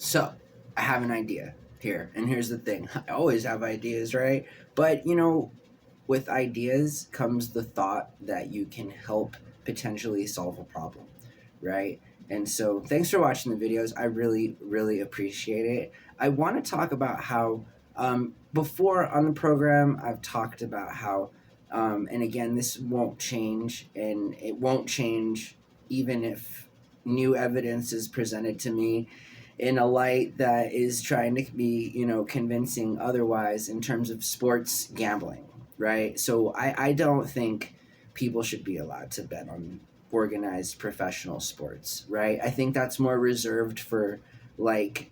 So, I have an idea here, and here's the thing. I always have ideas, right? But, with ideas comes the thought that you can help potentially solve a problem, right? And so, thanks for watching the videos. I really, really appreciate it. I want to talk about how, before on the program, I've talked about how, and again, this won't change, and it won't change even if new evidence is presented to me in a light that is trying to be, convincing otherwise in terms of sports gambling, right? So I don't think people should be allowed to bet on organized professional sports, right? I think that's more reserved for like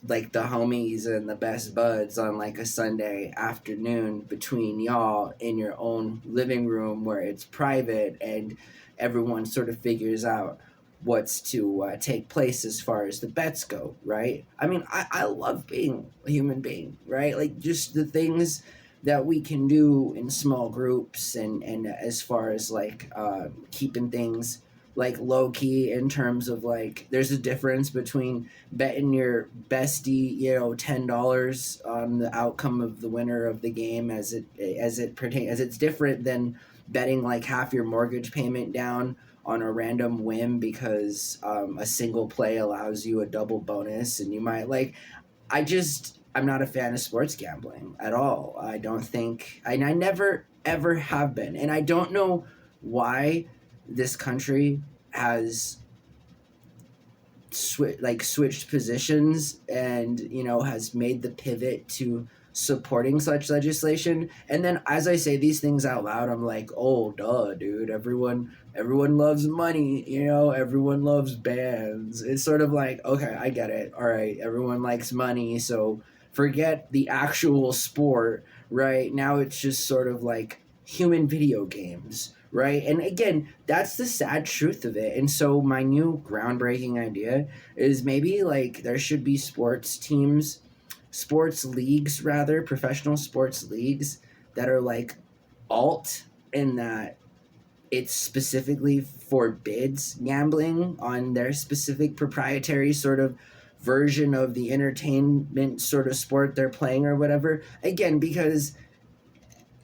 the homies and the best buds on like a Sunday afternoon between y'all in your own living room where it's private and everyone sort of figures out what's to take place as far as the bets go, right? I mean, I love being a human being, right? Like just the things that we can do in small groups and as far as like keeping things like low key in terms of like there's a difference between betting your bestie, $10 on the outcome of the winner of the game as it pertains as it's different than betting like half your mortgage payment down on a random whim because a single play allows you a double bonus and you might like I'm not a fan of sports gambling at all. I don't think I never ever have been, and I don't know why this country has switched positions and has made the pivot to supporting such legislation. And then as I say these things out loud, I'm like, oh duh, dude, everyone loves money, everyone loves bands. It's sort of like, okay, I get it, all right, everyone likes money, so forget the actual sport. Right now it's just sort of like human video games, right? And again, that's the sad truth of it. And so my new groundbreaking idea is maybe like there should be sports leagues rather, professional sports leagues that are like alt in that it specifically forbids gambling on their specific proprietary sort of version of the entertainment sort of sport they're playing or whatever. Again, because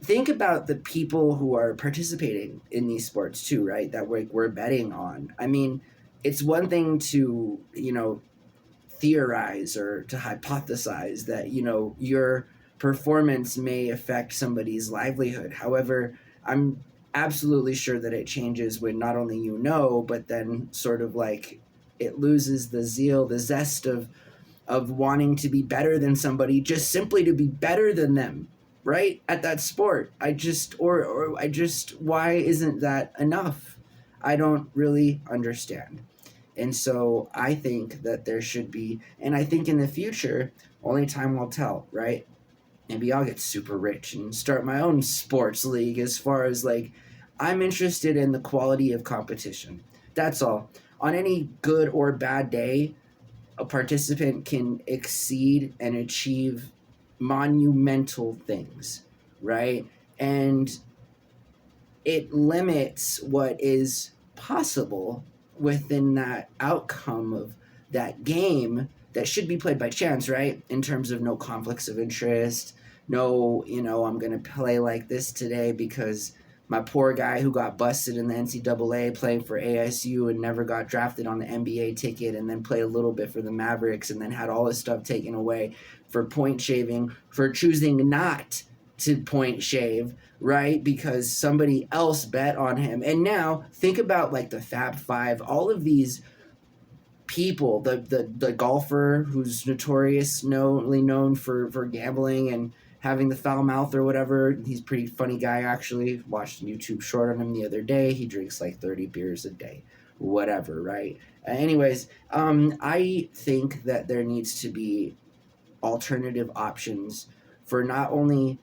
think about the people who are participating in these sports too, right? That we're betting on. I mean, it's one thing to, theorize or to hypothesize that, your performance may affect somebody's livelihood. However, I'm absolutely sure that it changes when not only but then sort of like it loses the zeal, the zest of wanting to be better than somebody just simply to be better than them, right? At that sport. Why isn't that enough? I don't really understand. And so I think that there should be, and I think in the future, only time will tell, right? Maybe I'll get super rich and start my own sports league as far as like, I'm interested in the quality of competition. That's all. On any good or bad day, a participant can exceed and achieve monumental things, right? And it limits what is possible within that outcome of that game that should be played by chance, right? In terms of no conflicts of interest, no, I'm going to play like this today because my poor guy who got busted in the NCAA playing for ASU and never got drafted on the NBA ticket and then played a little bit for the Mavericks and then had all his stuff taken away for point shaving, for choosing not to point shave, right? Because somebody else bet on him. And now think about like the Fab Five, all of these people, the golfer who's notoriously known for gambling and having the foul mouth or whatever. He's a pretty funny guy, actually. Watched a YouTube short on him the other day. He drinks like 30 beers a day, whatever, right? Anyways, I think that there needs to be alternative options for not only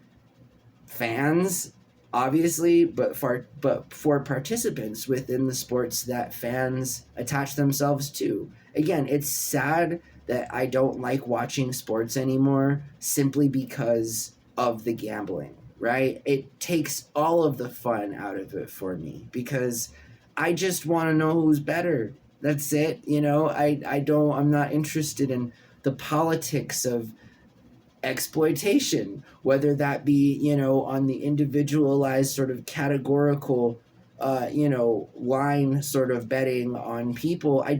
fans, obviously, but for participants within the sports that fans attach themselves to. Again, it's sad that I don't like watching sports anymore simply because of the gambling, right? It takes all of the fun out of it for me because I just want to know who's better. That's it. I'm not interested in the politics of exploitation, whether that be, on the individualized sort of categorical, line sort of betting on people. I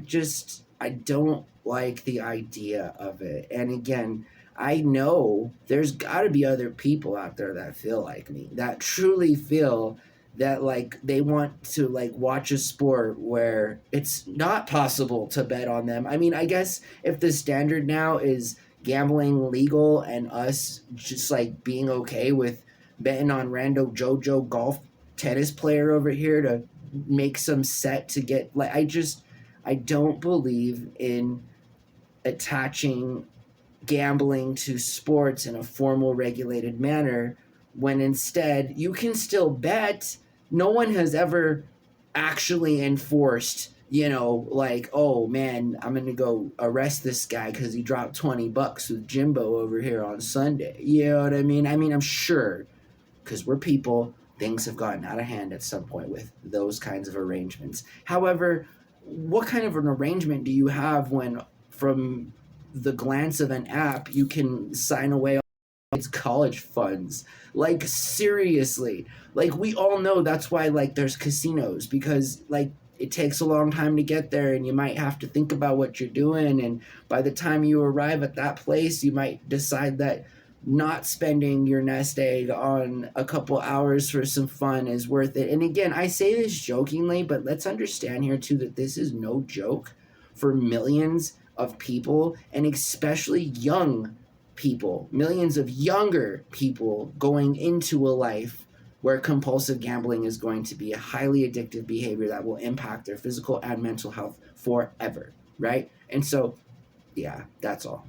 don't like the idea of it. And again, I know there's got to be other people out there that feel like me, that truly feel that like they want to like watch a sport where it's not possible to bet on them. I mean, I guess if the standard now is gambling legal and us just like being okay with betting on rando JoJo golf tennis player over here to make some set to get like I don't believe in attaching gambling to sports in a formal regulated manner when instead you can still bet. No one has ever actually enforced, like, oh man, I'm gonna go arrest this guy because he dropped $20 with Jimbo over here on Sunday. You know what I mean? I'm sure, because we're people, things have gotten out of hand at some point with those kinds of arrangements. However, what kind of an arrangement do you have when from the glance of an app you can sign away its college funds? Like, seriously, like we all know that's why like there's casinos, because like it takes a long time to get there and you might have to think about what you're doing, and by the time you arrive at that place you might decide that not spending your nest egg on a couple hours for some fun is worth it. And again, I say this jokingly, but let's understand here too that this is no joke for millions of people, and especially young people, millions of younger people going into a life where compulsive gambling is going to be a highly addictive behavior that will impact their physical and mental health forever, right? And so, yeah, that's all.